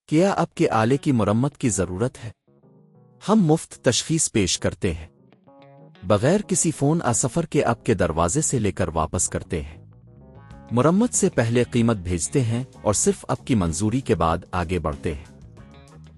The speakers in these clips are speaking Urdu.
کیا آپ کے آلے کی مرمت کی ضرورت ہے؟ ہم مفت تشخیص پیش کرتے ہیں، بغیر کسی فون سفر کے آپ کے دروازے سے لے کر واپس کرتے ہیں۔ مرمت سے پہلے قیمت بھیجتے ہیں اور صرف آپ کی منظوری کے بعد آگے بڑھتے ہیں۔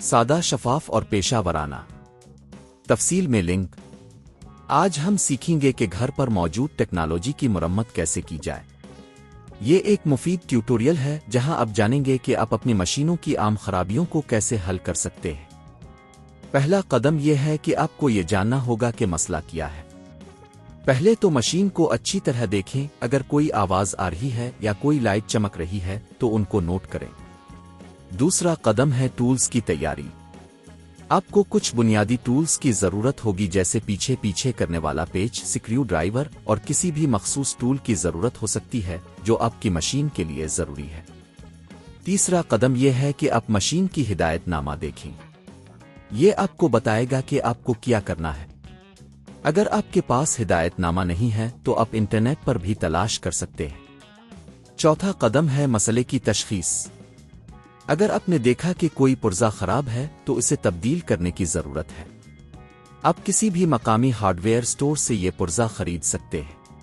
سادہ، شفاف اور پیشہ ورانہ۔ تفصیل میں لنک۔ آج ہم سیکھیں گے کہ گھر پر موجود ٹیکنالوجی کی مرمت کیسے کی جائے۔ یہ ایک مفید ٹیوٹوریل ہے جہاں آپ جانیں گے کہ آپ اپنی مشینوں کی عام خرابیوں کو کیسے حل کر سکتے ہیں۔ پہلا قدم یہ ہے کہ آپ کو یہ جاننا ہوگا کہ مسئلہ کیا ہے۔ پہلے تو مشین کو اچھی طرح دیکھیں، اگر کوئی آواز آ رہی ہے یا کوئی لائٹ چمک رہی ہے تو ان کو نوٹ کریں۔ دوسرا قدم ہے ٹولز کی تیاری۔ آپ کو کچھ بنیادی ٹولز کی ضرورت ہوگی جیسے پیچھے کرنے والا پیچ، سکریو ڈرائیور اور کسی بھی مخصوص ٹول کی ضرورت ہو سکتی ہے جو آپ کی مشین کے لیے ضروری ہے۔ تیسرا قدم یہ ہے کہ آپ مشین کی ہدایت نامہ دیکھیں۔ یہ آپ کو بتائے گا کہ آپ کو کیا کرنا ہے۔ اگر آپ کے پاس ہدایت نامہ نہیں ہے تو آپ انٹرنیٹ پر بھی تلاش کر سکتے ہیں۔ چوتھا قدم ہے مسئلے کی تشخیص۔ اگر آپ نے دیکھا کہ کوئی پرزہ خراب ہے تو اسے تبدیل کرنے کی ضرورت ہے۔ آپ کسی بھی مقامی ہارڈ ویئر سٹور سے یہ پرزہ خرید سکتے ہیں۔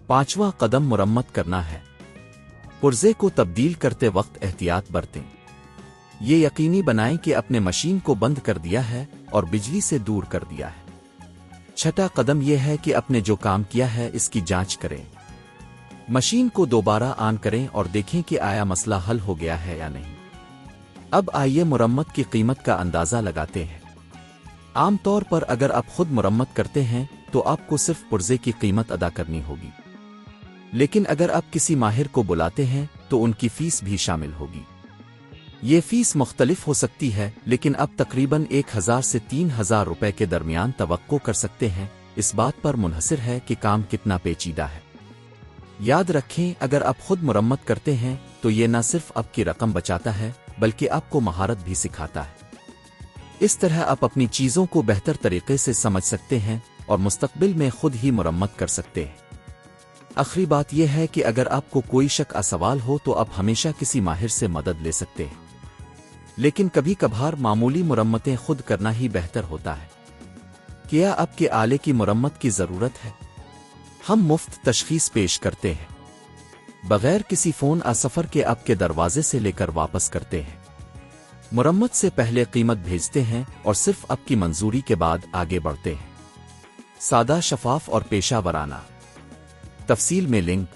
پانچواں قدم مرمت کرنا ہے۔ پرزے کو تبدیل کرتے وقت احتیاط برتیں۔ یہ یقینی بنائیں کہ اپنے مشین کو بند کر دیا ہے اور بجلی سے دور کر دیا ہے۔ چھٹا قدم یہ ہے کہ اپنے جو کام کیا ہے اس کی جانچ کریں۔ مشین کو دوبارہ آن کریں اور دیکھیں کہ آیا مسئلہ حل ہو گیا ہے یا نہیں۔ اب آئیے مرمت کی قیمت کا اندازہ لگاتے ہیں۔ عام طور پر اگر آپ خود مرمت کرتے ہیں تو آپ کو صرف پرزے کی قیمت ادا کرنی ہوگی، لیکن اگر آپ کسی ماہر کو بلاتے ہیں تو ان کی فیس بھی شامل ہوگی۔ یہ فیس مختلف ہو سکتی ہے لیکن اب تقریباً 1000 سے 3000 روپے کے درمیان توقع کر سکتے ہیں۔ اس بات پر منحصر ہے کہ کام کتنا پیچیدہ ہے۔ یاد رکھیں، اگر آپ خود مرمت کرتے ہیں تو یہ نہ صرف آپ کی رقم بچاتا ہے بلکہ آپ کو مہارت بھی سکھاتا ہے۔ اس طرح آپ اپنی چیزوں کو بہتر طریقے سے سمجھ سکتے ہیں اور مستقبل میں خود ہی مرمت کر سکتے ہیں۔ آخری بات یہ ہے کہ اگر آپ کو کوئی شک یا سوال ہو تو آپ ہمیشہ کسی ماہر سے مدد لے سکتے ہیں، لیکن کبھی کبھار معمولی مرمتیں خود کرنا ہی بہتر ہوتا ہے۔ کیا آپ کے آلے کی مرمت کی ضرورت ہے؟ ہم مفت تشخیص پیش کرتے ہیں، بغیر کسی فون سفر کے آپ کے دروازے سے لے کر واپس کرتے ہیں۔ مرمت سے پہلے قیمت بھیجتے ہیں اور صرف آپ کی منظوری کے بعد آگے بڑھتے ہیں۔ سادہ، شفاف اور پیشہ ورانہ۔ تفصیل میں لنک۔